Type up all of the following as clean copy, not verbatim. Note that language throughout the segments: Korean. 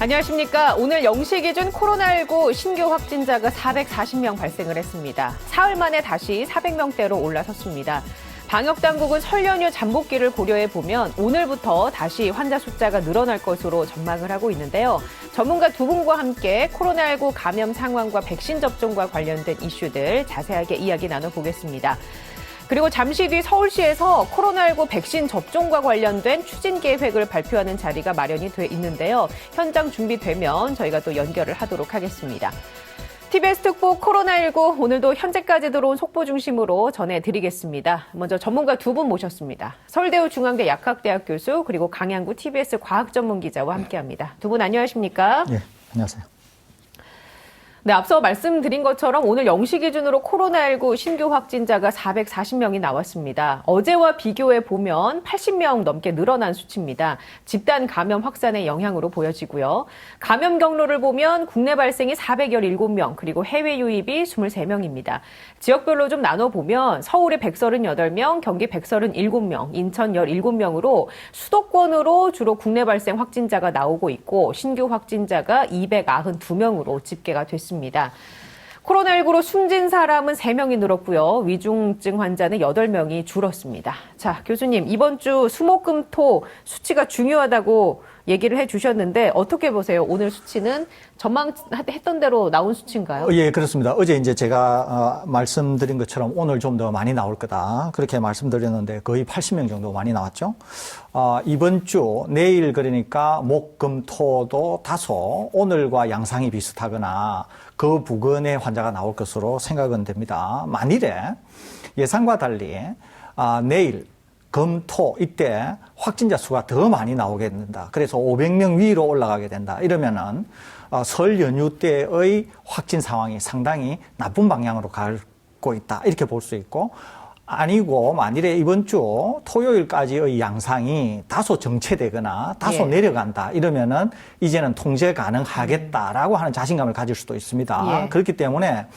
안녕하십니까. 오늘 0시 기준 코로나19 신규 확진자가 440명 발생을 했습니다. 사흘 만에 다시 400명대로 올라섰습니다. 방역당국은 설 연휴 잠복기를 고려해 보면 오늘부터 다시 환자 숫자가 늘어날 것으로 전망을 하고 있는데요. 전문가 두 분과 함께 코로나19 감염 상황과 백신 접종과 관련된 이슈들 자세하게 이야기 나눠보겠습니다. 그리고 잠시 뒤 서울시에서 코로나19 백신 접종과 관련된 추진 계획을 발표하는 자리가 마련이 돼 있는데요. 현장 준비되면 저희가 또 연결을 하도록 하겠습니다. TBS 특보 코로나19 오늘도 현재까지 들어온 속보 중심으로 전해드리겠습니다. 먼저 전문가 두 분 모셨습니다. 서울대우 중앙대 약학대학 교수 그리고 강양구 TBS 과학전문기자와 함께합니다. 두 분 안녕하십니까? 예, 안녕하세요. 네, 앞서 말씀드린 것처럼 오늘 0시 기준으로 코로나19 신규 확진자가 440명이 나왔습니다. 어제와 비교해 보면 80명 넘게 늘어난 수치입니다. 집단 감염 확산의 영향으로 보여지고요. 감염 경로를 보면 국내 발생이 417명, 그리고 해외 유입이 23명입니다. 지역별로 좀 나눠보면 서울이 138명, 경기 137명, 인천 17명으로 수도권으로 주로 국내 발생 확진자가 나오고 있고 신규 확진자가 292명으로 집계가 됐습니다. 코로나19로 숨진 사람은 3명이 늘었고요. 위중증 환자는 8명이 줄었습니다. 자, 교수님, 이번 주 수목금토 수치가 중요하다고 얘기를 해주셨는데 어떻게 보세요? 오늘 수치는 전망했던 대로 나온 수치인가요? 예, 그렇습니다. 어제 이제 제가 말씀드린 것처럼 오늘 좀 더 많이 나올 거다. 그렇게 말씀드렸는데 거의 80명 정도 많이 나왔죠. 이번 주 내일 그러니까 목, 금, 토도 다소 오늘과 양상이 비슷하거나 그 부근의 환자가 나올 것으로 생각은 됩니다. 만일에 예상과 달리 내일 금, 토 이때 확진자 수가 더 많이 나오게 된다. 그래서 500명 위로 올라가게 된다. 이러면은 설 연휴 때의 확진 상황이 상당히 나쁜 방향으로 가고 있다. 이렇게 볼 수 있고 아니고 만일에 이번 주 토요일까지의 양상이 다소 정체되거나 다소 내려간다. 이러면은 이제는 통제 가능하겠다라고 하는 자신감을 가질 수도 있습니다. 그렇기 때문에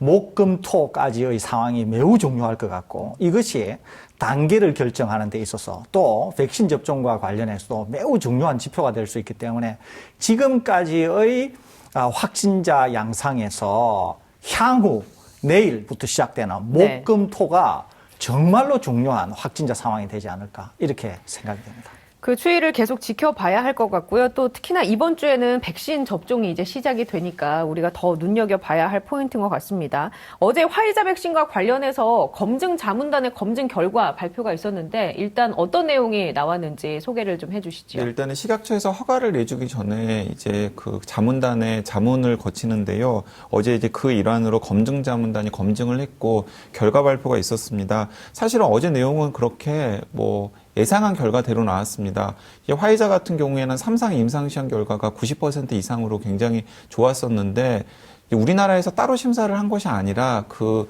목, 금, 토까지의 상황이 매우 중요할 것 같고 이것이 단계를 결정하는 데 있어서 또 백신 접종과 관련해서도 매우 중요한 지표가 될 수 있기 때문에 지금까지의 확진자 양상에서 향후 내일부터 시작되는 목, 금, 토가 정말로 중요한 확진자 상황이 되지 않을까 이렇게 생각이 됩니다. 그 추이를 계속 지켜봐야 할 것 같고요. 또 특히나 이번 주에는 백신 접종이 이제 시작이 되니까 우리가 더 눈여겨봐야 할 포인트인 것 같습니다. 어제 화이자 백신과 관련해서 검증 자문단의 검증 결과 발표가 있었는데 일단 어떤 내용이 나왔는지 소개를 좀 해주시죠. 네, 일단은 식약처에서 허가를 내주기 전에 이제 그 자문단의 자문을 거치는데요. 어제 이제 그 일환으로 검증 자문단이 검증을 했고 결과 발표가 있었습니다. 사실은 어제 내용은 그렇게 예상한 결과대로 나왔습니다. 화이자 같은 경우에는 3상 임상시험 결과가 90% 이상으로 굉장히 좋았었는데 우리나라에서 따로 심사를 한 것이 아니라 그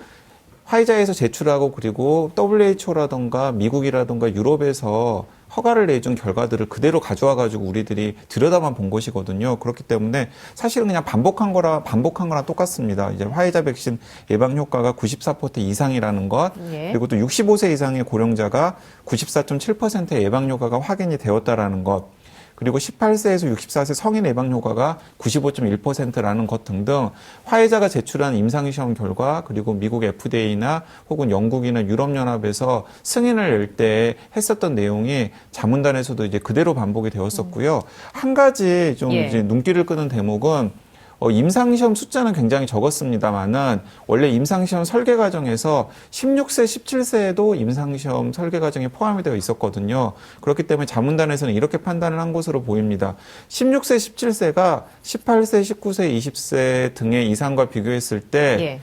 화이자에서 제출하고 그리고 WHO라든가 미국이라든가 유럽에서 허가를 내준 결과들을 그대로 가져와가지고 우리들이 들여다만 본 것이거든요. 그렇기 때문에 사실은 그냥 반복한 거랑 똑같습니다. 이제 화이자 백신 예방 효과가 94% 이상이라는 것, 그리고 또 65세 이상의 고령자가 94.7%의 예방 효과가 확인이 되었다라는 것, 그리고 18세에서 64세 성인 예방 효과가 95.1%라는 것 등등 화이자가 제출한 임상시험 결과 그리고 미국 FDA나 혹은 영국이나 유럽연합에서 승인을 낼 때 했었던 내용이 자문단에서도 이제 그대로 반복이 되었었고요. 한 가지 좀 이제 눈길을 끄는 대목은 임상시험 숫자는 굉장히 적었습니다만은 원래 임상시험 설계 과정에서 16세, 17세에도 임상시험 설계 과정에 포함이 되어 있었거든요. 그렇기 때문에 자문단에서는 이렇게 판단을 한 것으로 보입니다. 16세, 17세가 18세, 19세, 20세 등의 이상과 비교했을 때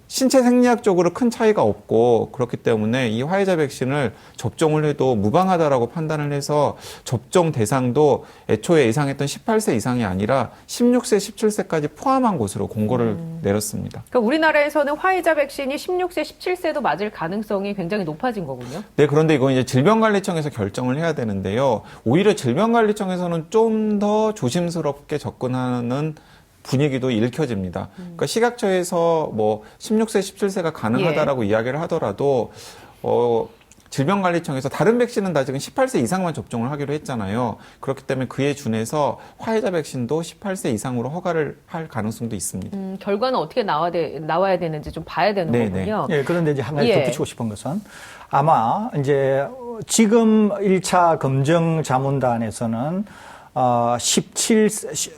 신체 생리학적으로 큰 차이가 없고 그렇기 때문에 이 화이자 백신을 접종을 해도 무방하다라고 판단을 해서 접종 대상도 애초에 예상했던 18세 이상이 아니라 16세, 17세까지 포함한 것으로 공고를 내렸습니다. 그러니까 우리나라에서는 화이자 백신이 16세, 17세도 맞을 가능성이 굉장히 높아진 거군요. 네, 그런데 이건 이제 질병관리청에서 결정을 해야 되는데요. 오히려 질병관리청에서는 좀 더 조심스럽게 접근하는 분위기도 읽혀집니다. 그러니까 식약처에서 16세, 17세가 가능하다라고 이야기를 하더라도 질병관리청에서 다른 백신은 다 지금 18세 이상만 접종을 하기로 했잖아요. 그렇기 때문에 그에 준해서 화이자 백신도 18세 이상으로 허가를 할 가능성도 있습니다. 결과는 어떻게 나와야 되는지 좀 봐야 되는 네네. 거군요. 예, 그런데 이제 한 가지 예. 덧붙이고 싶은 것은 아마 이제 지금 1차 검증 자문단에서는 17세,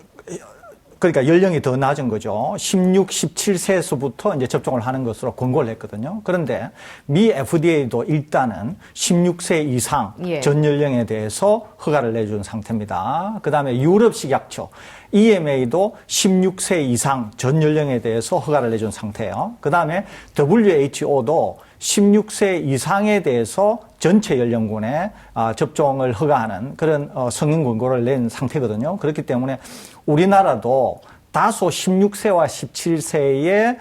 그러니까 연령이 더 낮은 거죠. 16, 17세에서부터 이제 접종을 하는 것으로 권고를 했거든요. 그런데 미 FDA도 일단은 16세 이상 예. 전 연령에 대해서 허가를 내준 상태입니다. 그다음에 유럽 식약처 EMA도 16세 이상 전 연령에 대해서 허가를 내준 상태예요. 그다음에 WHO도 16세 이상에 대해서 전체 연령군에 접종을 허가하는 그런 성인 권고를 낸 상태거든요. 그렇기 때문에 우리나라도 다소 16세와 17세의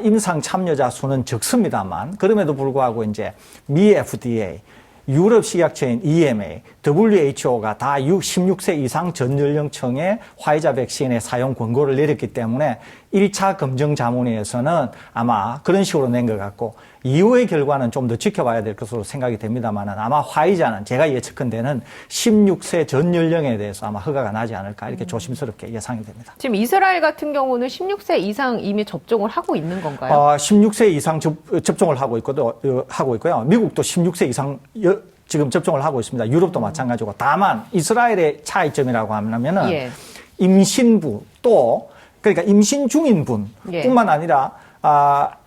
임상 참여자 수는 적습니다만 그럼에도 불구하고 이제 미 FDA, 유럽 식약처인 EMA, WHO가 다 16세 이상 전 연령층의 화이자 백신의 사용 권고를 내렸기 때문에 1차 검증 자문위에서는 아마 그런 식으로 낸 것 같고 이후의 결과는 좀 더 지켜봐야 될 것으로 생각이 됩니다만 아마 화이자는 제가 예측컨대는 16세 전 연령에 대해서 아마 허가가 나지 않을까 이렇게 조심스럽게 예상이 됩니다. 지금 이스라엘 같은 경우는 16세 이상 이미 접종을 하고 있는 건가요? 16세 이상 접종을 하고 있고요. 미국도 16세 이상 지금 접종을 하고 있습니다. 유럽도 마찬가지고 다만 이스라엘의 차이점이라고 하면은 예. 임신부 또 그러니까 임신 중인 분뿐만 아니라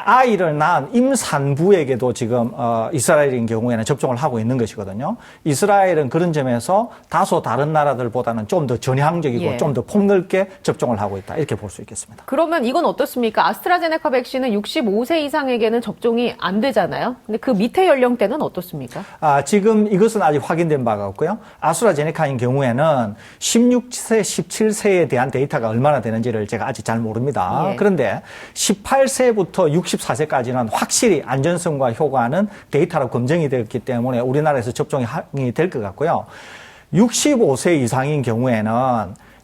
아이를 낳은 임산부에게도 지금 이스라엘인 경우에는 접종을 하고 있는 것이거든요. 이스라엘은 그런 점에서 다소 다른 나라들보다는 좀 더 전향적이고 예. 좀 더 폭넓게 접종을 하고 있다. 이렇게 볼 수 있겠습니다. 그러면 이건 어떻습니까? 아스트라제네카 백신은 65세 이상에게는 접종이 안 되잖아요. 근데 그 밑에 연령대는 어떻습니까? 지금 이것은 아직 확인된 바가 없고요. 아스트라제네카인 경우에는 16세, 17세에 대한 데이터가 얼마나 되는지를 제가 아직 잘 모릅니다. 예. 그런데 18세부터 64세까지는 확실히 안전성과 효과는 데이터로 검증이 됐기 때문에 우리나라에서 접종이 될 것 같고요. 65세 이상인 경우에는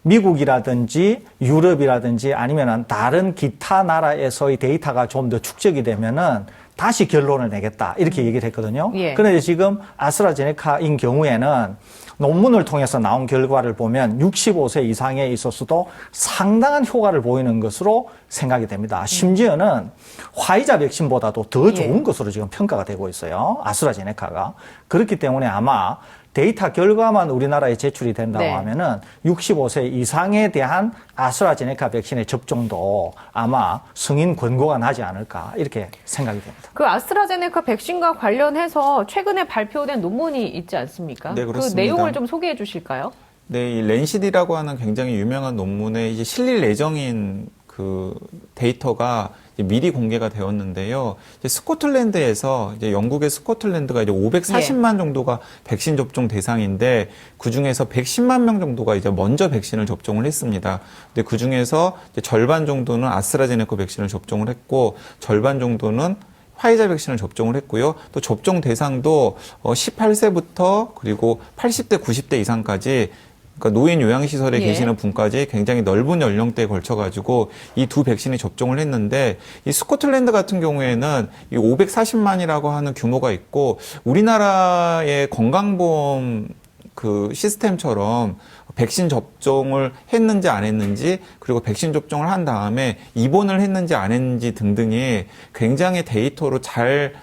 미국이라든지 유럽이라든지 아니면 다른 기타 나라에서의 데이터가 좀 더 축적이 되면은 다시 결론을 내겠다. 이렇게 얘기를 했거든요. 예. 그런데 지금 아스트라제네카인 경우에는 논문을 통해서 나온 결과를 보면 65세 이상에 있어서도 상당한 효과를 보이는 것으로 생각이 됩니다. 심지어는 화이자 백신보다도 더 좋은 것으로 지금 평가가 되고 있어요. 아스트라제네카가. 그렇기 때문에 아마 데이터 결과만 우리나라에 제출이 된다고 네. 하면은 65세 이상에 대한 아스트라제네카 백신의 접종도 아마 승인 권고가 나지 않을까 이렇게 생각이 됩니다. 그 아스트라제네카 백신과 관련해서 최근에 발표된 논문이 있지 않습니까? 네, 그 그렇습니다. 내용을 좀 소개해 주실까요? 네, 이 랜시디라고 하는 굉장히 유명한 논문에 이제 실릴 예정인 그 데이터가 이제 미리 공개가 되었는데요. 이제 스코틀랜드에서 이제 영국의 스코틀랜드가 이제 540만 정도가 백신 접종 대상인데 그 중에서 110만 명 정도가 이제 먼저 백신을 접종을 했습니다. 근데 그 중에서 이제 절반 정도는 아스트라제네카 백신을 접종을 했고 절반 정도는 화이자 백신을 접종을 했고요. 또 접종 대상도 18세부터 그리고 80대, 90대 이상까지 그러니까 노인 요양시설에 예. 계시는 분까지 굉장히 넓은 연령대에 걸쳐가지고 이 두 백신이 접종을 했는데 이 스코틀랜드 같은 경우에는 이 540만이라고 하는 규모가 있고 우리나라의 건강보험 그 시스템처럼 백신 접종을 했는지 안 했는지 그리고 백신 접종을 한 다음에 입원을 했는지 안 했는지 등등이 굉장히 데이터로 잘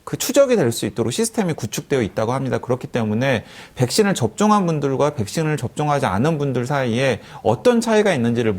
그 추적이 될 수 있도록 시스템이 구축되어 있다고 합니다. 그렇기 때문에 백신을 접종한 분들과 백신을 접종하지 않은 분들 사이에 어떤 차이가 있는지를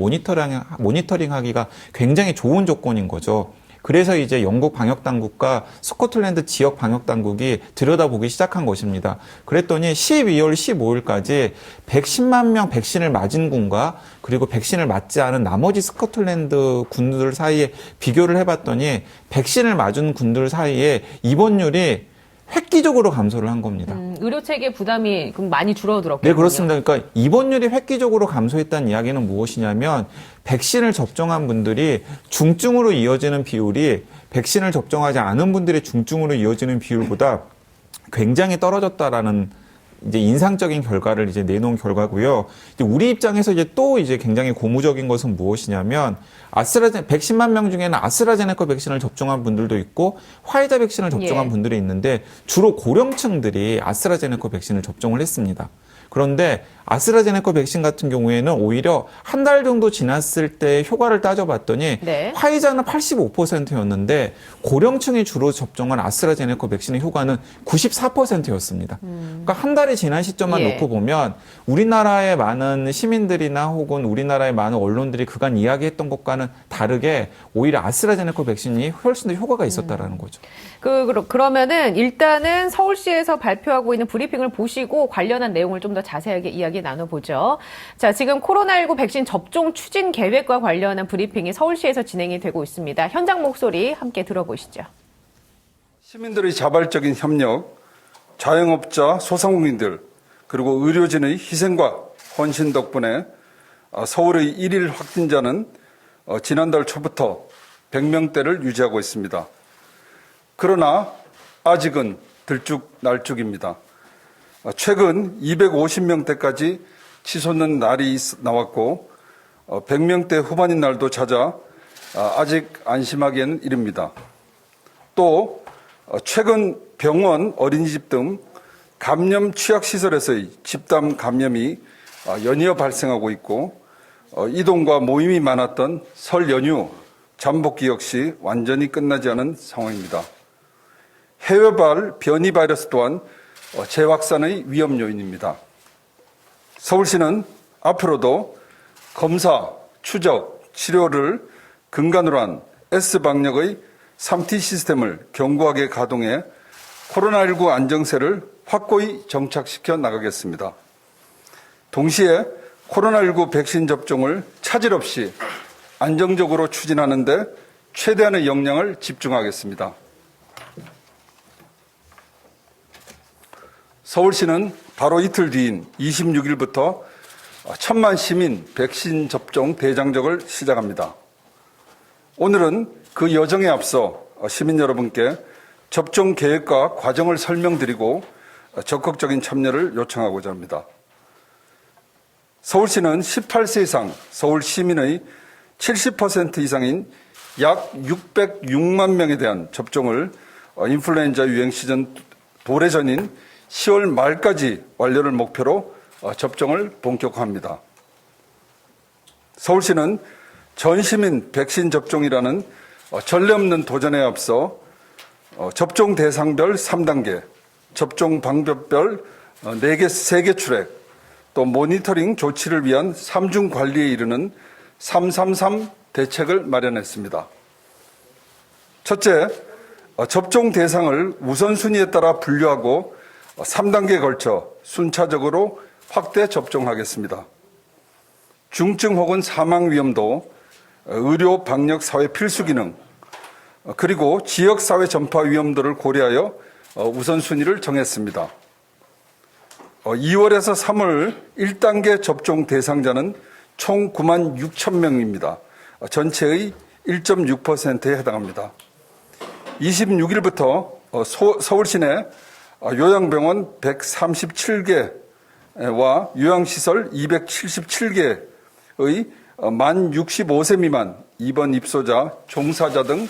모니터링하기가 굉장히 좋은 조건인 거죠. 그래서 이제 영국 방역당국과 스코틀랜드 지역 방역당국이 들여다보기 시작한 것입니다. 그랬더니 12월 15일까지 110만 명 백신을 맞은 군과 그리고 백신을 맞지 않은 나머지 스코틀랜드 군들 사이에 비교를 해봤더니 백신을 맞은 군들 사이에 입원율이 획기적으로 감소를 한 겁니다. 의료체계 부담이 그럼 많이 줄어들었거든요. 네, 그렇습니다. 그러니까 입원율이 획기적으로 감소했다는 이야기는 무엇이냐면 백신을 접종한 분들이 중증으로 이어지는 비율이 백신을 접종하지 않은 분들의 중증으로 이어지는 비율보다 굉장히 떨어졌다라는 이제 인상적인 결과를 이제 내놓은 결과고요. 이제 우리 입장에서 이제 또 이제 굉장히 고무적인 것은 무엇이냐면 아스트라제네카 110만 명 중에는 아스트라제네카 백신을 접종한 분들도 있고 화이자 백신을 접종한 예. 분들이 있는데 주로 고령층들이 아스트라제네카 백신을 접종을 했습니다. 그런데 아스트라제네카 백신 같은 경우에는 오히려 한 달 정도 지났을 때 효과를 따져봤더니 네. 화이자는 85%였는데 고령층이 주로 접종한 아스트라제네카 백신의 효과는 94%였습니다. 그러니까 한 달이 지난 시점만 예. 놓고 보면 우리나라의 많은 시민들이나 혹은 우리나라의 많은 언론들이 그간 이야기했던 것과는 다르게 오히려 아스트라제네카 백신이 훨씬 더 효과가 있었다라는 거죠. 그러면은 일단은 서울시에서 발표하고 있는 브리핑을 보시고 관련한 내용을 좀 더 자세하게 이야기 나눠보죠. 자, 지금 코로나19 백신 접종 추진 계획과 관련한 브리핑이 서울시에서 진행이 되고 있습니다. 현장 목소리 함께 들어보시죠. 시민들의 자발적인 협력, 자영업자, 소상공인들, 그리고 의료진의 희생과 헌신 덕분에 서울의 1일 확진자는 지난달 초부터 100명대를 유지하고 있습니다. 그러나 아직은 들쭉날쭉입니다. 최근 250명대까지 치솟는 날이 나왔고 100명대 후반인 날도 찾아 아직 안심하기에는 이릅니다. 또 최근 병원, 어린이집 등 감염 취약시설에서의 집단 감염이 연이어 발생하고 있고 이동과 모임이 많았던 설 연휴 잠복기 역시 완전히 끝나지 않은 상황입니다. 해외발 변이 바이러스 또한 재확산의 위험 요인입니다. 서울시는 앞으로도 검사, 추적, 치료를 근간으로 한 S방역의 3T 시스템을 견고하게 가동해 코로나19 안정세를 확고히 정착시켜 나가겠습니다. 동시에 코로나19 백신 접종을 차질 없이 안정적으로 추진하는 데 최대한의 역량을 집중하겠습니다. 서울시는 바로 이틀 뒤인 26일부터 1000만 시민 백신 접종 대장정을 시작합니다. 오늘은 그 여정에 앞서 시민 여러분께 접종 계획과 과정을 설명드리고 적극적인 참여를 요청하고자 합니다. 서울시는 18세 이상 서울 시민의 70% 이상인 약 606만 명에 대한 접종을 인플루엔자 유행 시즌 도래전인 10월 말까지 완료를 목표로 접종을 본격화합니다. 서울시는 전시민 백신 접종이라는 전례 없는 도전에 앞서 접종 대상별 3단계, 접종 방법별 3개 출액, 또 모니터링 조치를 위한 3중 관리에 이르는 333 대책을 마련했습니다. 첫째, 접종 대상을 우선순위에 따라 분류하고 3단계에 걸쳐 순차적으로 확대 접종하겠습니다. 중증 혹은 사망 위험도, 의료 방역 사회 필수 기능, 그리고 지역 사회 전파 위험도를 고려하여 우선순위를 정했습니다. 2월에서 3월 1단계 접종 대상자는 총 9만 6천 명입니다. 전체의 1.6%에 해당합니다. 26일부터 서울시 내 요양병원 137개와 요양시설 277개의 만 65세 미만 입원 입소자, 종사자 등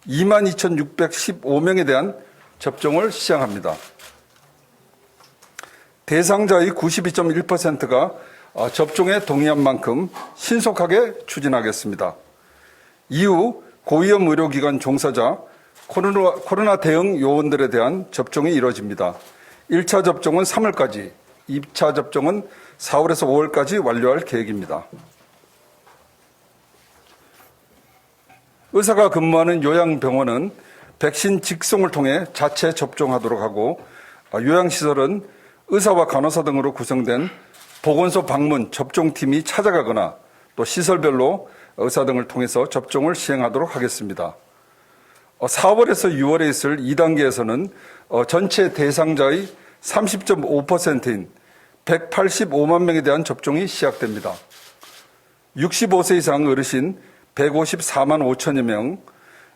22,615명에 대한 접종을 시작합니다. 대상자의 92.1%가 접종에 동의한 만큼 신속하게 추진하겠습니다. 이후 고위험 의료기관 종사자, 코로나 대응 요원들에 대한 접종이 이뤄집니다. 1차 접종은 3월까지, 2차 접종은 4월에서 5월까지 완료할 계획입니다. 의사가 근무하는 요양병원은 백신 직송을 통해 자체 접종하도록 하고, 요양시설은 의사와 간호사 등으로 구성된 보건소 방문 접종팀이 찾아가거나 또 시설별로 의사 등을 통해서 접종을 시행하도록 하겠습니다. 4월에서 6월에 있을 2단계에서는 전체 대상자의 30.5%인 185만 명에 대한 접종이 시작됩니다. 65세 이상 어르신 154만 5천여 명,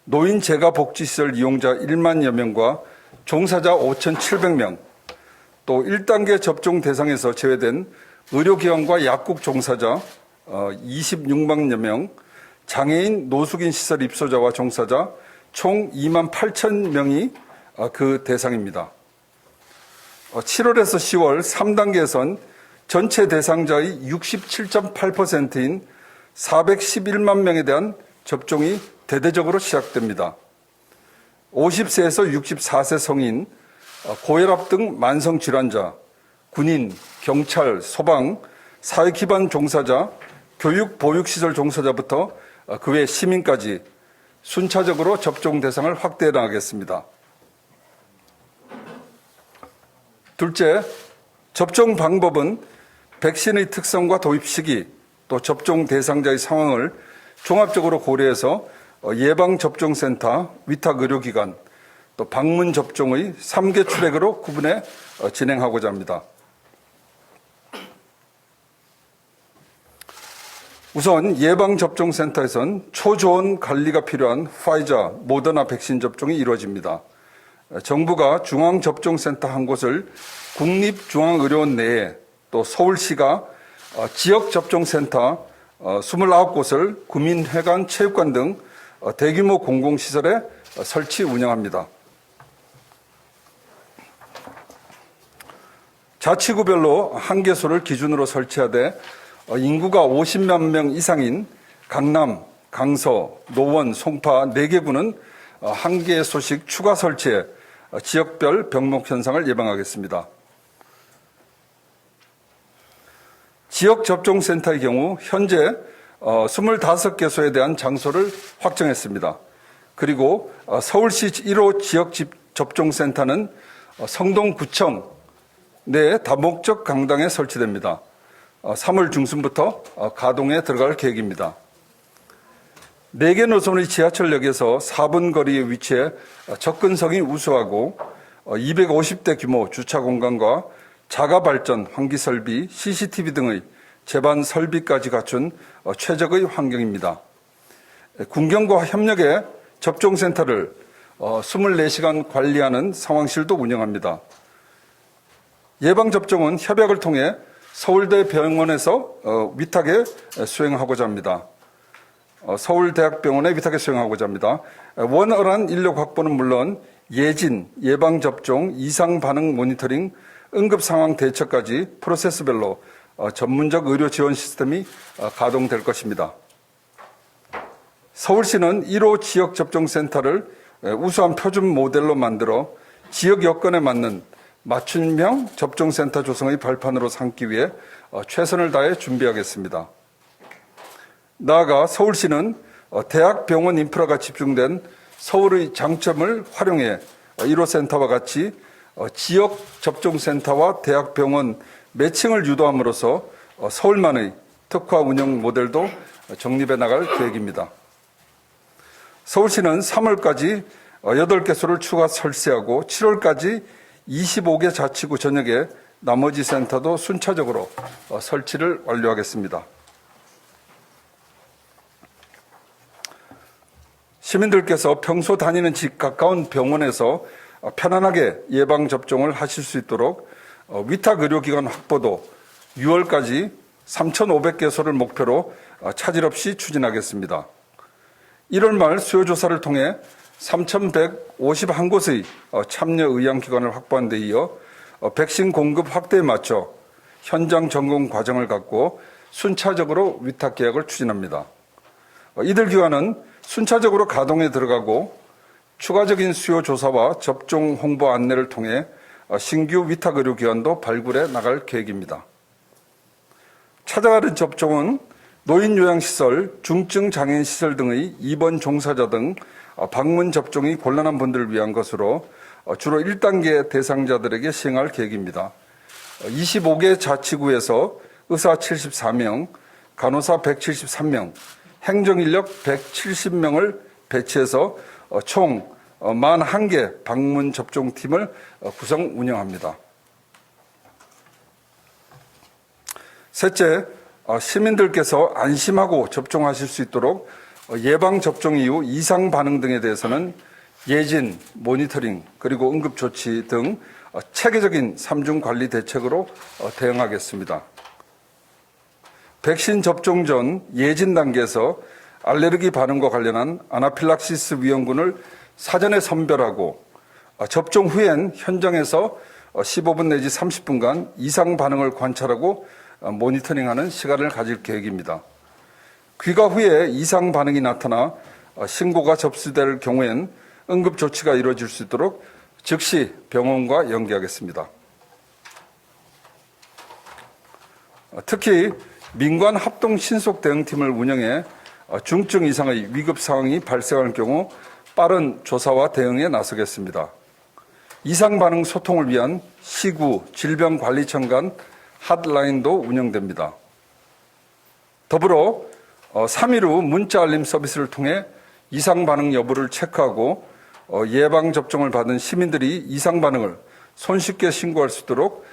노인 재가복지시설 이용자 1만여 명과 종사자 5,700명, 또 1단계 접종 대상에서 제외된 의료기관과 약국 종사자 26만여 명, 장애인 노숙인 시설 입소자와 종사자 총 2만 8천 명이 그 대상입니다. 7월에서 10월 3단계에선 전체 대상자의 67.8%인 411만 명에 대한 접종이 대대적으로 시작됩니다. 50세에서 64세 성인, 고혈압 등 만성질환자, 군인, 경찰, 소방, 사회기반 종사자, 교육, 보육시설 종사자부터 그 외 시민까지 순차적으로 접종 대상을 확대해 나가겠습니다. 둘째, 접종 방법은 백신의 특성과 도입 시기, 또 접종 대상자의 상황을 종합적으로 고려해서 예방접종센터, 위탁의료기관, 또 방문 접종의 3개 트랙으로 구분해 진행하고자 합니다. 우선 예방접종센터에선 초저온 관리가 필요한 화이자, 모더나 백신 접종이 이루어집니다. 정부가 중앙접종센터 한 곳을 국립중앙의료원 내에, 또 서울시가 지역접종센터 29곳을 구민회관, 체육관 등 대규모 공공시설에 설치 운영합니다. 자치구별로 한 개소를 기준으로 설치하되 인구가 50만 명 이상인 강남, 강서, 노원, 송파 4개구는 한 개소씩 추가 설치해 지역별 병목 현상을 예방하겠습니다. 지역접종센터의 경우 현재 25개소에 대한 장소를 확정했습니다. 그리고 서울시 1호 지역접종센터는 성동구청 내 다목적 강당에 설치됩니다. 3월 중순부터 가동에 들어갈 계획입니다. 4개 노선의 지하철역에서 4분 거리에 위치해 접근성이 우수하고 250대 규모 주차 공간과 자가발전, 환기설비, CCTV 등의 제반 설비까지 갖춘 최적의 환경입니다. 군경과 협력해 접종센터를 24시간 관리하는 상황실도 운영합니다. 예방접종은 협약을 통해 서울대 병원에서 위탁에 수행하고자 합니다. 서울대학병원에 위탁에 수행하고자 합니다. 원활한 인력 확보는 물론 예진, 예방접종, 이상반응 모니터링, 응급상황 대처까지 프로세스별로 전문적 의료 지원 시스템이 가동될 것입니다. 서울시는 1호 지역접종센터를 우수한 표준 모델로 만들어 지역 여건에 맞는 맞춤형 접종센터 조성의 발판으로 삼기 위해 최선을 다해 준비하겠습니다. 나아가 서울시는 대학병원 인프라가 집중된 서울의 장점을 활용해 1호 센터와 같이 지역 접종센터와 대학병원 매칭을 유도함으로써 서울만의 특화 운영 모델도 정립해 나갈 계획입니다. 서울시는 3월까지 8개소를 추가 설치하고 7월까지 25개 자치구 전역에 나머지 센터도 순차적으로 설치를 완료하겠습니다. 시민들께서 평소 다니는 집 가까운 병원에서 편안하게 예방접종을 하실 수 있도록 위탁의료기관 확보도 6월까지 3,500개소를 목표로 차질 없이 추진하겠습니다. 1월 말 수요조사를 통해 3,151곳의 참여 의향기관을 확보한 데 이어 백신 공급 확대에 맞춰 현장 점검 과정을 갖고 순차적으로 위탁 계약을 추진합니다. 이들 기관은 순차적으로 가동에 들어가고 추가적인 수요 조사와 접종 홍보 안내를 통해 신규 위탁 의료기관도 발굴해 나갈 계획입니다. 찾아가는 접종은 노인요양시설, 중증장애인시설 등의 입원 종사자 등 방문 접종이 곤란한 분들을 위한 것으로 주로 1단계 대상자들에게 시행할 계획입니다. 25개 자치구에서 의사 74명, 간호사 173명, 행정인력 170명을 배치해서 총 41개 방문 접종팀을 구성 운영합니다. 셋째, 시민들께서 안심하고 접종하실 수 있도록 예방접종 이후 이상 반응 등에 대해서는 예진, 모니터링, 그리고 응급조치 등 체계적인 3중 관리 대책으로 대응하겠습니다. 백신 접종 전 예진 단계에서 알레르기 반응과 관련한 아나필락시스 위험군을 사전에 선별하고 접종 후엔 현장에서 15분 내지 30분간 이상 반응을 관찰하고 모니터링하는 시간을 가질 계획입니다. 귀가 후에 이상 반응이 나타나 신고가 접수될 경우엔 응급 조치가 이루어질 수 있도록 즉시 병원과 연계하겠습니다. 특히 민관 합동 신속 대응팀을 운영해 중증 이상의 위급 상황이 발생할 경우 빠른 조사와 대응에 나서겠습니다. 이상 반응 소통을 위한 시구 질병관리청 간 핫라인도 운영됩니다. 더불어 3일 후 문자 알림 서비스를 통해 이상 반응 여부를 체크하고 예방 접종을 받은 시민들이 이상 반응을 손쉽게 신고할 수 있도록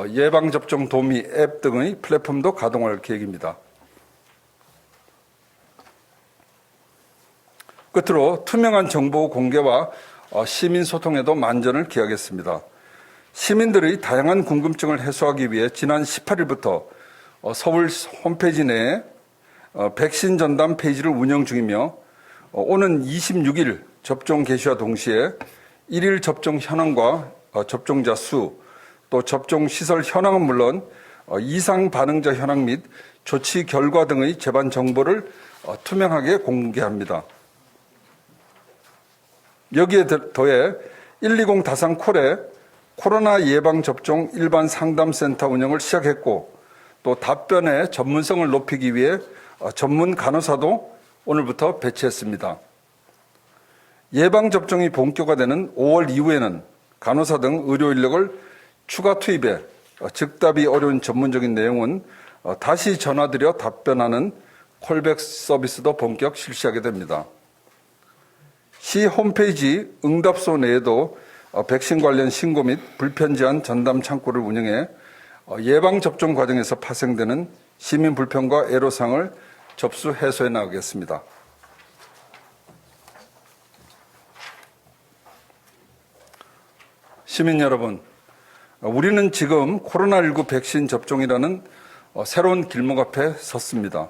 예방 접종 도우미 앱 등의 플랫폼도 가동할 계획입니다. 끝으로 투명한 정보 공개와 시민 소통에도 만전을 기하겠습니다. 시민들의 다양한 궁금증을 해소하기 위해 지난 18일부터 서울 홈페이지 내에 백신 전담 페이지를 운영 중이며 오는 26일 접종 개시와 동시에 일일 접종 현황과 접종자 수, 또 접종 시설 현황은 물론 이상 반응자 현황 및 조치 결과 등의 재반 정보를 투명하게 공개합니다. 여기에 더해 120 다산콜에 코로나 예방접종 일반 상담센터 운영을 시작했고 또 답변의 전문성을 높이기 위해 전문 간호사도 오늘부터 배치했습니다. 예방접종이 본격화되는 5월 이후에는 간호사 등 의료 인력을 추가 투입해 즉답이 어려운 전문적인 내용은 다시 전화드려 답변하는 콜백 서비스도 본격 실시하게 됩니다. 시 홈페이지 응답소 내에도 백신 관련 신고 및 불편 제한 전담 창구를 운영해 예방접종 과정에서 파생되는 시민 불편과 애로사항을 접수 해소해 나가겠습니다. 시민 여러분, 우리는 지금 코로나19 백신 접종이라는 새로운 길목 앞에 섰습니다.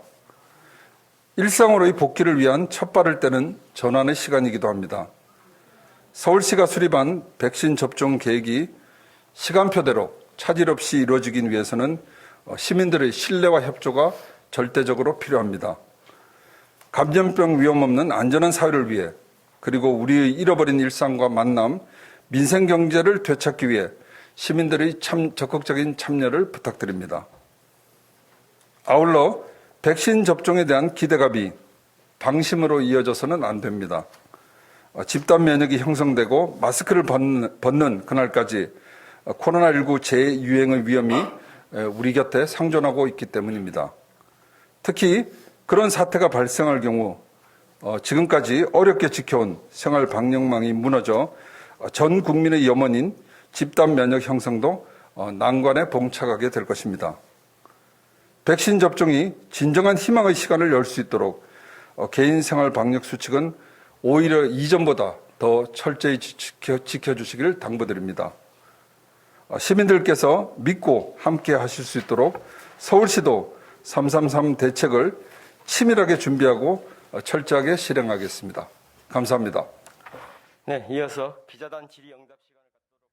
일상으로의 복귀를 위한 첫 발을 떼는 전환의 시간이기도 합니다. 서울시가 수립한 백신 접종 계획이 시간표대로 차질 없이 이루어지기 위해서는 시민들의 신뢰와 협조가 절대적으로 필요합니다. 감염병 위험 없는 안전한 사회를 위해 그리고 우리의 잃어버린 일상과 만남, 민생 경제를 되찾기 위해 시민들의 적극적인 참여를 부탁드립니다. 아울러 백신 접종에 대한 기대감이 방심으로 이어져서는 안 됩니다. 집단 면역이 형성되고 마스크를 벗는 그날까지 코로나19 재유행의 위험이 우리 곁에 상존하고 있기 때문입니다. 특히 그런 사태가 발생할 경우 지금까지 어렵게 지켜온 생활 방역망이 무너져 전 국민의 염원인 집단 면역 형성도 난관에 봉착하게 될 것입니다. 백신 접종이 진정한 희망의 시간을 열 수 있도록 개인 생활 방역 수칙은 오히려 이전보다 더 철저히 지켜주시길 당부드립니다. 시민들께서 믿고 함께 하실 수 있도록 서울시도 333 대책을 치밀하게 준비하고 철저하게 실행하겠습니다. 감사합니다. 네, 이어서 기자단 질의응답 시간을 갖도록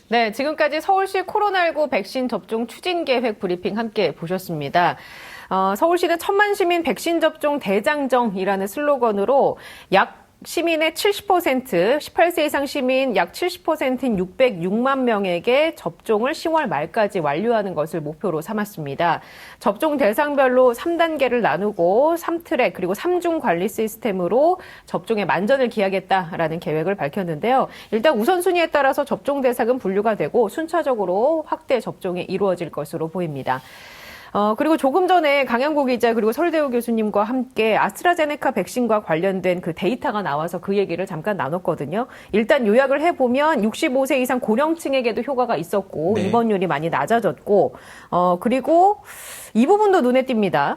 네, 지금까지 서울시 코로나19 백신 접종 추진 계획 브리핑 함께 보셨습니다. 서울시는 1000만 시민 백신 접종 대장정이라는 슬로건으로 약 시민의 70%, 18세 이상 시민 약 70%인 606만 명에게 접종을 10월 말까지 완료하는 것을 목표로 삼았습니다. 접종 대상별로 3단계를 나누고 3트랙 그리고 3중 관리 시스템으로 접종에 만전을 기하겠다라는 계획을 밝혔는데요. 일단 우선순위에 따라서 접종 대상은 분류가 되고 순차적으로 확대 접종이 이루어질 것으로 보입니다. 그리고 조금 전에 강양구 기자 그리고 설대우 교수님과 함께 아스트라제네카 백신과 관련된 그 데이터가 나와서 그 얘기를 잠깐 나눴거든요. 일단 요약을 해보면 65세 이상 고령층에게도 효과가 있었고 네. 입원율이 많이 낮아졌고 그리고 이 부분도 눈에 띕니다.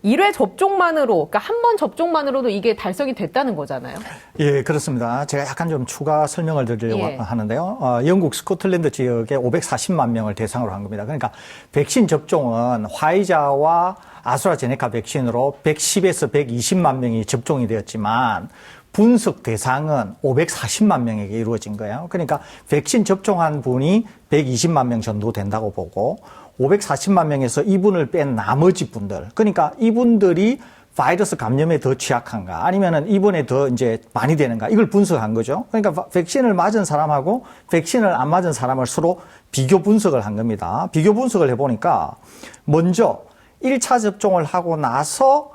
1회 접종만으로, 그러니까 한 번 접종만으로도 이게 달성이 됐다는 거잖아요. 예, 그렇습니다. 제가 약간 좀 추가 설명을 드리려고 예. 하는데요. 영국 스코틀랜드 지역에 540만 명을 대상으로 한 겁니다. 그러니까 백신 접종은 화이자와 아스트라제네카 백신으로 110에서 120만 명이 접종이 되었지만 분석 대상은 540만 명에게 이루어진 거예요. 그러니까 백신 접종한 분이 120만 명 정도 된다고 보고 540만 명에서 이분을 뺀 나머지 분들, 그러니까 이분들이 바이러스 감염에 더 취약한가 아니면은 이번에 더 이제 많이 되는가 이걸 분석한 거죠. 그러니까 백신을 맞은 사람하고 백신을 안 맞은 사람을 서로 비교 분석을 한 겁니다. 비교 분석을 해보니까 먼저 1차 접종을 하고 나서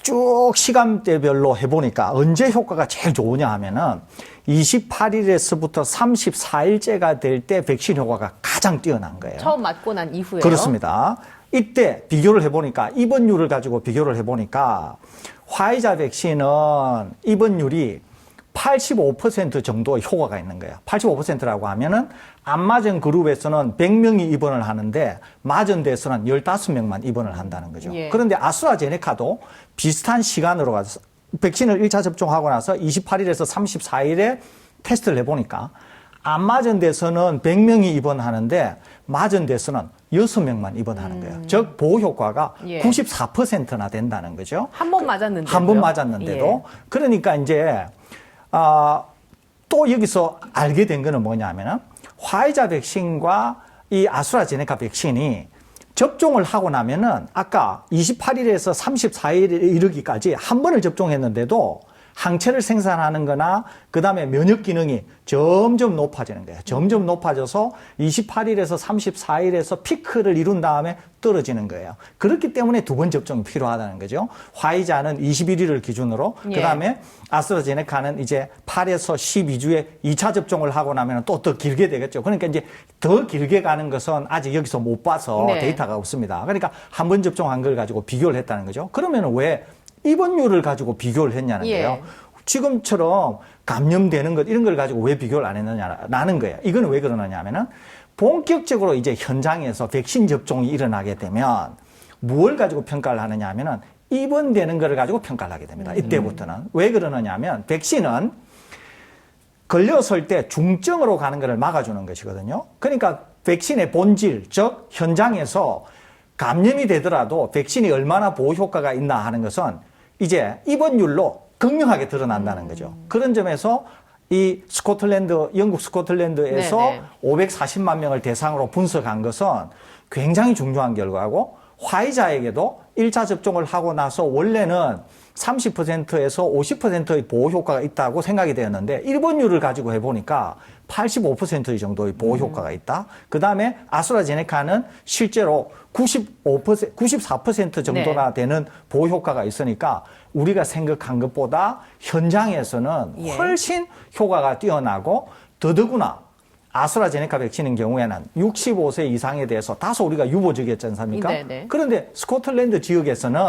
쭉 시간대별로 해보니까 언제 효과가 제일 좋으냐 하면은 28일에서부터 34일째가 될 때 백신 효과가 가장 뛰어난 거예요. 처음 맞고 난 이후에요. 그렇습니다. 이때 비교를 해보니까 입원율을 가지고 비교를 해보니까 화이자 백신은 입원율이 85% 정도의 효과가 있는 거예요. 85%라고 하면은 안 맞은 그룹에서는 100명이 입원을 하는데 맞은 데서는 15명만 입원을 한다는 거죠. 예. 그런데 아스트라제네카도 비슷한 시간으로 가서 백신을 1차 접종하고 나서 28일에서 34일에 테스트를 해보니까 안 맞은 데서는 100명이 입원하는데 맞은 데서는 6명만 입원하는 거예요. 즉 보호 효과가 예. 94%나 된다는 거죠. 한 번 맞았는데도. 한 번 맞았는데도. 예. 그러니까 이제 또 여기서 알게 된 거는 뭐냐면은 화이자 백신과 이 아스트라제네카 백신이 접종을 하고 나면은 아까 28일에서 34일에 이르기까지 한 번을 접종했는데도 항체를 생산하는 거나 그다음에 면역 기능이 점점 높아지는 거예요. 점점 높아져서 28일에서 34일에서 피크를 이룬 다음에 떨어지는 거예요. 그렇기 때문에 두 번 접종이 필요하다는 거죠. 화이자는 21일을 기준으로 예. 그다음에 아스트라제네카는 이제 8에서 12주에 2차 접종을 하고 나면 또 더 길게 되겠죠. 그러니까 이제 더 길게 가는 것은 아직 여기서 못 봐서 네. 데이터가 없습니다. 그러니까 한 번 접종한 걸 가지고 비교를 했다는 거죠. 그러면 왜 입원율을 가지고 비교를 했냐는 예. 거예요. 지금처럼 감염되는 것 이런 걸 가지고 왜 비교를 안 했느냐라는 거예요. 이건 왜 그러느냐 하면은 본격적으로 이제 현장에서 백신 접종이 일어나게 되면 무엇을 가지고 평가를 하느냐 하면은 입원되는 거를 가지고 평가를 하게 됩니다. 이때부터는. 왜 그러느냐 하면 백신은 걸렸을 때 중증으로 가는 것을 막아주는 것이거든요. 그러니까 백신의 본질, 즉 현장에서 감염이 되더라도 백신이 얼마나 보호 효과가 있나 하는 것은 이제 입원율로 극명하게 드러난다는 거죠. 그런 점에서 이 스코틀랜드, 영국 스코틀랜드에서 네네. 540만 명을 대상으로 분석한 것은 굉장히 중요한 결과고 화이자에게도 1차 접종을 하고 나서 원래는 30%에서 50%의 보호 효과가 있다고 생각이 되었는데 입원율을 가지고 해보니까 85% 정도의 보호 효과가 있다. 그 다음에 아스트라제네카는 실제로 94% 정도나 되는 보호 효과가 있으니까 우리가 생각한 것보다 현장에서는 예. 훨씬 효과가 뛰어나고 더더구나 아스트라제네카 백신인 경우에는 65세 이상에 대해서 다소 우리가 유보적이었지 않습니까? 네네. 그런데 스코틀랜드 지역에서는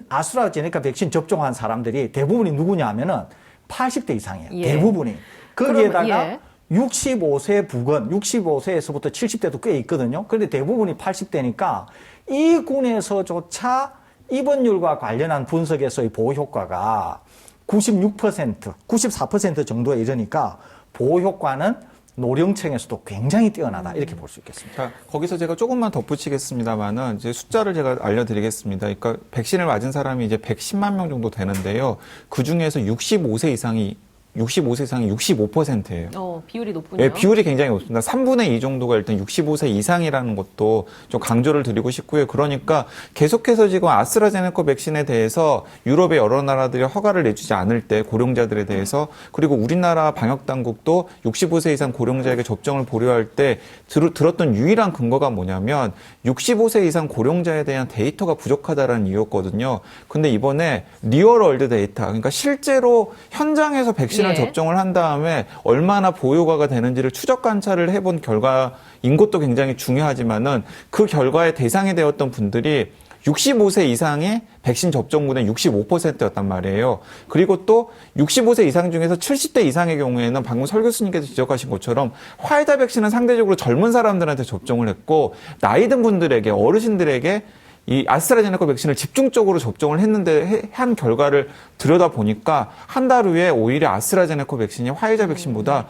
아스트라제네카 백신 접종한 사람들이 대부분이 누구냐 하면은 80대 이상이에요. 예. 대부분이. 거기에다가 그러면, 예. 65세 부근, 65세에서부터 70대도 꽤 있거든요. 그런데 대부분이 80대니까 이 군에서조차 입원율과 관련한 분석에서의 보호 효과가 96%, 94% 정도에 이르니까 보호 효과는 노령층에서도 굉장히 뛰어나다 이렇게 볼 수 있겠습니다. 자, 거기서 제가 조금만 덧붙이겠습니다만은 이제 숫자를 제가 알려드리겠습니다. 그러니까 백신을 맞은 사람이 이제 110만 명 정도 되는데요. 그 중에서 65세 이상이 65%예요. 비율이 높군요. 예, 비율이 굉장히 높습니다. 3분의 2 정도가 일단 65세 이상이라는 것도 좀 강조를 드리고 싶고요. 그러니까 계속해서 지금 아스트라제네카 백신에 대해서 유럽의 여러 나라들이 허가를 내주지 않을 때 고령자들에 대해서 그리고 우리나라 방역당국도 65세 이상 고령자에게 접종을 보류할 때 들었던 유일한 근거가 뭐냐면 65세 이상 고령자에 대한 데이터가 부족하다라는 이유였거든요. 근데 이번에 리얼월드 데이터, 그러니까 실제로 현장에서 백신을 예. 접종을 한 다음에 얼마나 보호효과가 되는지를 추적 관찰을 해본 결과인 것도 굉장히 중요하지만은 그 결과의 대상이 되었던 분들이 65세 이상의 백신 접종군의 65%였단 말이에요. 그리고 또 65세 이상 중에서 70대 이상의 경우에는 방금 설 교수님께서 지적하신 것처럼 화이자 백신은 상대적으로 젊은 사람들한테 접종을 했고 나이 든 분들에게 어르신들에게 이 아스트라제네카 백신을 집중적으로 접종을 했는데 한 결과를 들여다보니까 한 달 후에 오히려 아스트라제네카 백신이 화이자 백신보다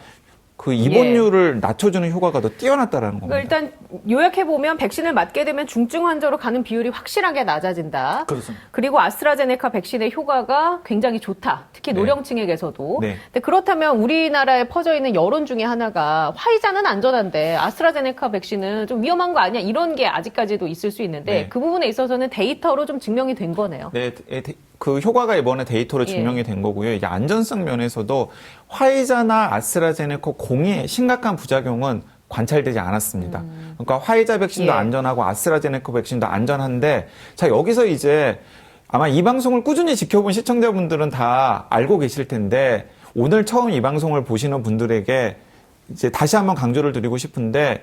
그 입원율을 낮춰주는 효과가 더 뛰어났다라는 겁니다. 그러니까 일단 요약해보면 백신을 맞게 되면 중증 환자로 가는 비율이 확실하게 낮아진다. 그렇습니다. 그리고 아스트라제네카 백신의 효과가 굉장히 좋다. 특히 네. 노령층에게서도. 네. 근데 그렇다면 우리나라에 퍼져 있는 여론 중에 하나가 화이자는 안전한데 아스트라제네카 백신은 좀 위험한 거 아니야? 이런 게 아직까지도 있을 수 있는데 네. 그 부분에 있어서는 데이터로 좀 증명이 된 거네요. 네, 그 효과가 이번에 데이터로 예. 증명이 된 거고요. 이게 안전성 면에서도 화이자나 아스트라제네카 공의 심각한 부작용은 관찰되지 않았습니다. 그러니까 화이자 백신도 예. 안전하고 아스트라제네카 백신도 안전한데, 자, 여기서 이제 아마 이 방송을 꾸준히 지켜본 시청자분들은 다 알고 계실 텐데, 오늘 처음 이 방송을 보시는 분들에게 이제 다시 한번 강조를 드리고 싶은데,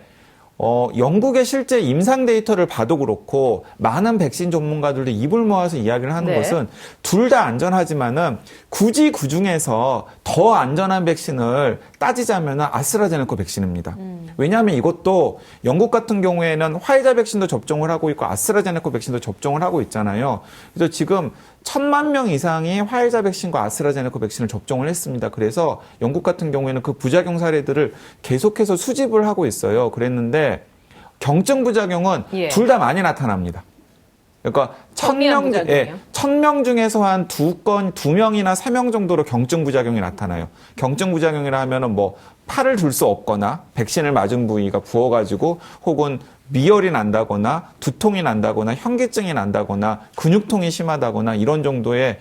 영국의 실제 임상 데이터를 봐도 그렇고 많은 백신 전문가들도 입을 모아서 이야기를 하는 네. 것은 둘 다 안전하지만은 굳이 그 중에서 더 안전한 백신을 따지자면 아스트라제네카 백신입니다. 왜냐하면 이것도 영국 같은 경우에는 화이자 백신도 접종을 하고 있고 아스트라제네카 백신도 접종을 하고 있잖아요. 그래서 지금 1,000만 명 이상이 화이자 백신과 아스트라제네카 백신을 접종을 했습니다. 그래서 영국 같은 경우에는 그 부작용 사례들을 계속해서 수집을 하고 있어요. 그랬는데 경증 부작용은 예. 둘 다 많이 나타납니다. 그러니까 첨예한 1,000명, 부작용이요? 1,000명 중에서 한 2명이나 3명 정도로 경증 부작용이 나타나요. 경증 부작용이라 하면은 뭐 팔을 들 수 없거나 백신을 맞은 부위가 부어가지고 혹은 미열이 난다거나 두통이 난다거나 현기증이 난다거나 근육통이 심하다거나 이런 정도의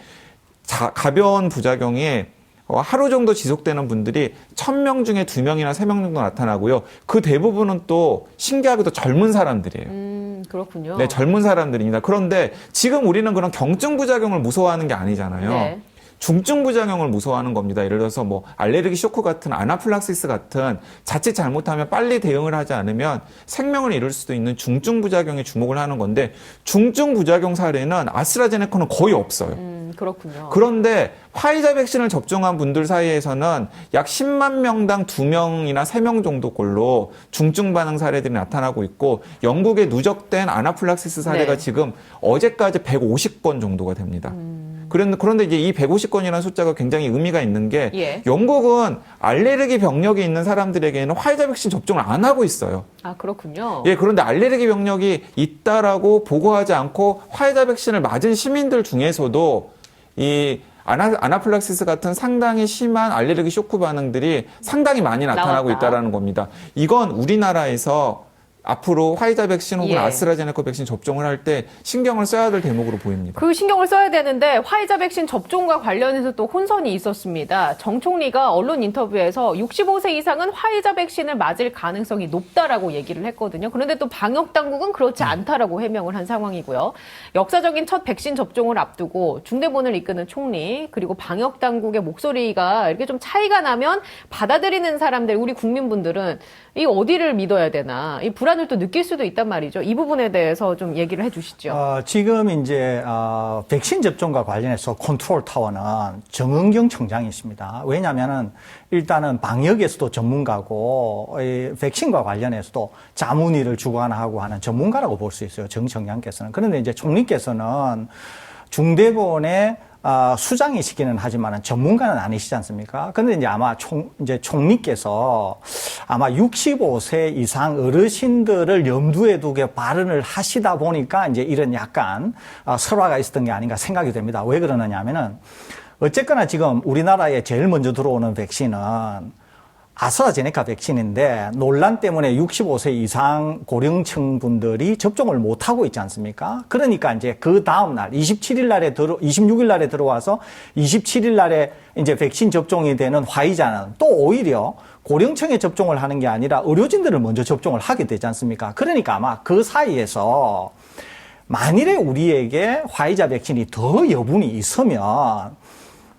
가벼운 부작용이 하루 정도 지속되는 분들이 1,000명 중에 2명이나 3명 정도 나타나고요. 그 대부분은 또 신기하게도 젊은 사람들이에요. 그렇군요. 네, 젊은 사람들입니다. 그런데 지금 우리는 그런 경증 부작용을 무서워하는 게 아니잖아요. 네. 중증 부작용을 무서워하는 겁니다. 예를 들어서 뭐 알레르기 쇼크 같은 아나필락시스 같은 자칫 잘못하면 빨리 대응을 하지 않으면 생명을 잃을 수도 있는 중증 부작용에 주목을 하는 건데 중증 부작용 사례는 아스트라제네카는 거의 없어요. 그렇군요. 그런데 화이자 백신을 접종한 분들 사이에서는 약 10만 명당 2명이나 3명 정도꼴로 중증 반응 사례들이 나타나고 있고 영국의 누적된 아나필락시스 사례가 네. 지금 어제까지 150건 정도가 됩니다. 그런데 이제 이 150건이라는 숫자가 굉장히 의미가 있는 게 예. 영국은 알레르기 병력이 있는 사람들에게는 화이자 백신 접종을 안 하고 있어요. 아, 그렇군요. 예, 그런데 알레르기 병력이 있다라고 보고하지 않고 화이자 백신을 맞은 시민들 중에서도 이 아나필락시스 같은 상당히 심한 알레르기 쇼크 반응들이 상당히 많이 나타나고 나왔다. 있다라는 겁니다. 이건 우리나라에서 앞으로 화이자 백신 혹은 예. 아스트라제네카 백신 접종을 할 때 신경을 써야 될 대목으로 보입니다. 그 신경을 써야 되는데 화이자 백신 접종과 관련해서 또 혼선이 있었습니다. 정 총리가 언론 인터뷰에서 65세 이상은 화이자 백신을 맞을 가능성이 높다라고 얘기를 했거든요. 그런데 또 방역 당국은 그렇지 않다라고 해명을 한 상황이고요. 역사적인 첫 백신 접종을 앞두고 중대본을 이끄는 총리 그리고 방역 당국의 목소리가 이렇게 좀 차이가 나면 받아들이는 사람들 우리 국민분들은 이 어디를 믿어야 되나 이 불안을 또 느낄 수도 있단 말이죠. 이 부분에 대해서 좀 얘기를 해주시죠. 지금 이제 백신 접종과 관련해서 컨트롤 타워는 정은경 청장이십니다. 왜냐하면은 일단은 방역에서도 전문가고 이 백신과 관련해서도 자문위를 주관하고 하는 전문가라고 볼 수 있어요. 정 청장께서는. 그런데 이제 총리께서는 중대본의 수장이시기는 하지만은 전문가는 아니시지 않습니까? 근데 이제 아마 총리께서 아마 65세 이상 어르신들을 염두에 두게 발언을 하시다 보니까 이제 이런 약간 설화가 있었던 게 아닌가 생각이 됩니다. 왜 그러느냐 하면은 어쨌거나 지금 우리나라에 제일 먼저 들어오는 백신은 아스트라제네카 백신인데 논란 때문에 65세 이상 고령층 분들이 접종을 못 하고 있지 않습니까? 그러니까 이제 그 다음 날 26일 날에 들어와서 27일 날에 이제 백신 접종이 되는 화이자는 또 오히려 고령층에 접종을 하는 게 아니라 의료진들을 먼저 접종을 하게 되지 않습니까? 그러니까 아마 그 사이에서 만일에 우리에게 화이자 백신이 더 여분이 있으면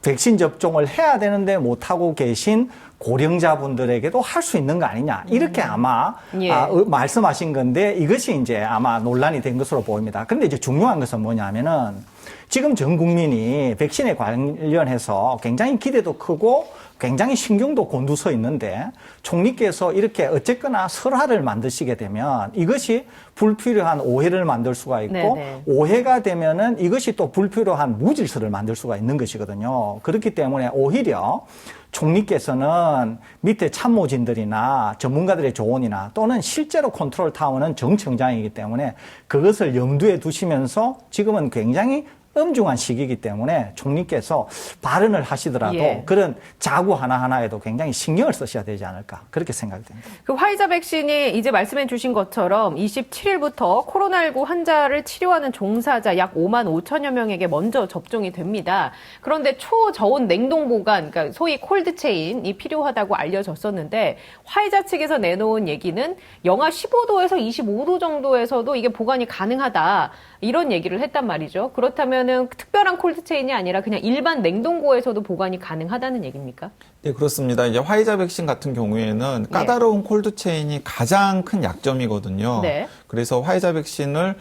백신 접종을 해야 되는데 못하고 계신 고령자분들에게도 할 수 있는 거 아니냐. 이렇게 아마 예. 말씀하신 건데 이것이 이제 아마 논란이 된 것으로 보입니다. 그런데 이제 중요한 것은 뭐냐면은 지금 전 국민이 백신에 관련해서 굉장히 기대도 크고 굉장히 신경도 곤두서 있는데 총리께서 이렇게 어쨌거나 설화를 만드시게 되면 이것이 불필요한 오해를 만들 수가 있고 네네. 오해가 되면은 이것이 또 불필요한 무질서를 만들 수가 있는 것이거든요. 그렇기 때문에 오히려 총리께서는 밑에 참모진들이나 전문가들의 조언이나 또는 실제로 컨트롤 타워는 정청장이기 때문에 그것을 염두에 두시면서 지금은 굉장히 엄중한 시기이기 때문에 총리께서 발언을 하시더라도 예. 그런 자구 하나하나에도 굉장히 신경을 쓰셔야 되지 않을까 그렇게 생각이 됩니다. 그 화이자 백신이 이제 말씀해 주신 것처럼 27일부터 코로나19 환자를 치료하는 종사자 약 5만 5천여 명에게 먼저 접종이 됩니다. 그런데 초저온 냉동 보관, 그러니까 소위 콜드체인이 필요하다고 알려졌었는데 화이자 측에서 내놓은 얘기는 영하 15도에서 25도 정도에서도 이게 보관이 가능하다. 이런 얘기를 했단 말이죠. 그렇다면은 특별한 콜드체인이 아니라 그냥 일반 냉동고에서도 보관이 가능하다는 얘기입니까? 네, 그렇습니다. 이제 화이자 백신 같은 경우에는 까다로운 콜드체인이 가장 큰 약점이거든요. 네. 그래서 화이자 백신을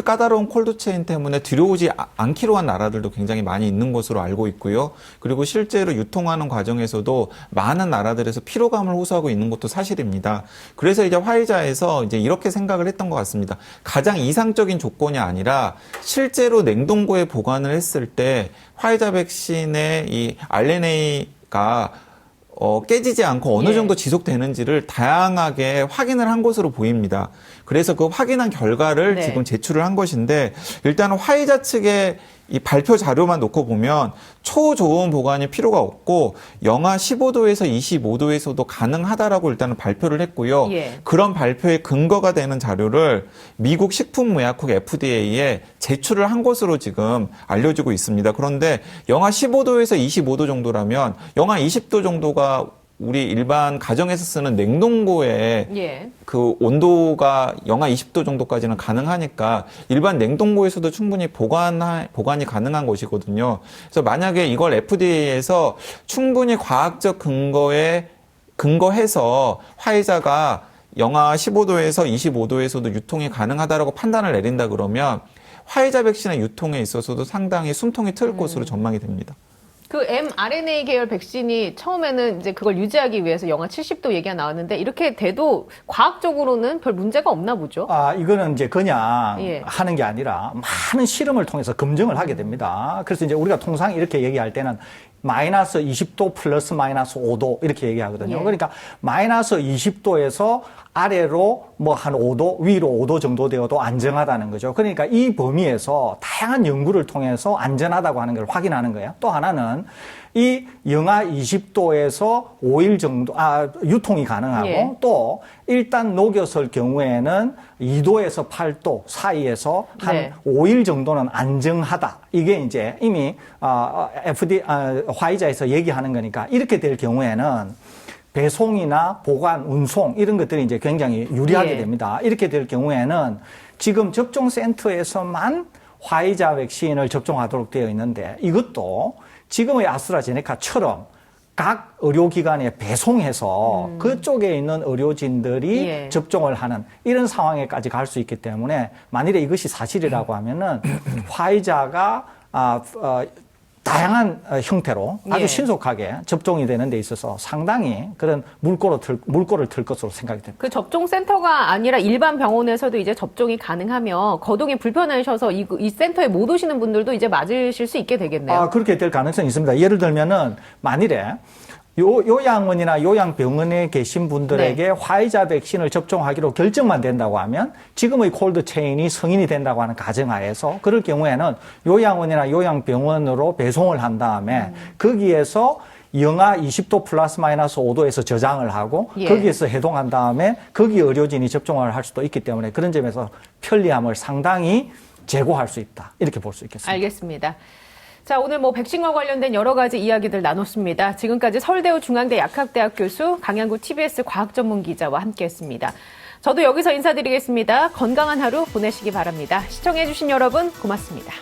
까다로운 콜드체인 때문에 들여오지 않기로 한 나라들도 굉장히 많이 있는 것으로 알고 있고요. 그리고 실제로 유통하는 과정에서도 많은 나라들에서 피로감을 호소하고 있는 것도 사실입니다. 그래서 이제 화이자에서 이제 이렇게 생각을 했던 것 같습니다. 가장 이상적인 조건이 아니라 실제로 냉동고에 보관을 했을 때 화이자 백신의 이 RNA가 깨지지 않고 어느 정도 지속되는지를 다양하게 확인을 한 것으로 보입니다. 그래서 그 확인한 결과를 지금 제출을 한 것인데 일단은 화이자 측의 이 발표 자료만 놓고 보면 초저온 보관이 필요가 없고 영하 15도에서 25도에서도 가능하다라고 일단은 발표를 했고요. 그런 발표의 근거가 되는 자료를 미국 식품의약국 FDA에 제출을 한 것으로 지금 알려지고 있습니다. 그런데 영하 15도에서 25도 정도라면 영하 20도 정도가 우리 일반 가정에서 쓰는 냉동고에 그 온도가 영하 20도 정도까지는 가능하니까 일반 냉동고에서도 충분히 보관이 가능한 것이거든요. 그래서 만약에 이걸 FDA에서 충분히 과학적 근거해서 화이자가 영하 15도에서 25도에서도 유통이 가능하다라고 판단을 내린다 그러면 화이자 백신의 유통에 있어서도 상당히 숨통이 트일 것으로 전망이 됩니다. 그 mRNA 계열 백신이 처음에는 이제 그걸 유지하기 위해서 영하 70도 얘기가 나왔는데 이렇게 돼도 과학적으로는 별 문제가 없나 보죠? 이거는 이제 그냥 하는 게 아니라 많은 실험을 통해서 검증을 하게 됩니다. 그래서 이제 우리가 통상 이렇게 얘기할 때는 마이너스 20도 플러스 마이너스 5도 이렇게 얘기하거든요. 그러니까 마이너스 20도에서 아래로 뭐 한 5도, 위로 5도 정도 되어도 안전하다는 거죠. 그러니까 이 범위에서 다양한 연구를 통해서 안전하다고 하는 걸 확인하는 거예요. 또 하나는 이 영하 20도에서 5일 정도, 유통이 가능하고 또 일단 녹였을 경우에는 2도에서 8도 사이에서 한 5일 정도는 안정하다. 이게 이제 이미, 화이자에서 얘기하는 거니까 이렇게 될 경우에는 배송이나 보관, 운송 이런 것들이 이제 굉장히 유리하게 됩니다. 이렇게 될 경우에는 지금 접종센터에서만 화이자 백신을 접종하도록 되어 있는데 이것도 지금의 아스트라제네카처럼 각 의료기관에 배송해서 그쪽에 있는 의료진들이 접종을 하는 이런 상황에까지 갈 수 있기 때문에 만일에 이것이 사실이라고 하면은 화이자가 다양한 형태로 아주 신속하게 접종이 되는 데 있어서 상당히 그런 물꼬를 틀 것으로 생각이 됩니다. 그 접종센터가 아니라 일반 병원에서도 이제 접종이 가능하며 거동이 불편하셔서 이 센터에 못 오시는 분들도 이제 맞으실 수 있게 되겠네요. 그렇게 될 가능성이 있습니다. 예를 들면은 만일에 요양원이나 요양병원에 계신 분들에게 화이자 백신을 접종하기로 결정만 된다고 하면 지금의 콜드체인이 승인이 된다고 하는 가정하에서 그럴 경우에는 요양원이나 요양병원으로 배송을 한 다음에 거기에서 영하 20도 플러스 마이너스 5도에서 저장을 하고 거기에서 해동한 다음에 거기 의료진이 접종을 할 수도 있기 때문에 그런 점에서 편리함을 상당히 제고할 수 있다. 이렇게 볼 수 있겠습니다. 알겠습니다. 자, 오늘 백신과 관련된 여러 가지 이야기들 나눴습니다. 지금까지 서울대우 중앙대 약학대학 교수 강양구 TBS 과학전문기자와 함께했습니다. 저도 여기서 인사드리겠습니다. 건강한 하루 보내시기 바랍니다. 시청해주신 여러분 고맙습니다.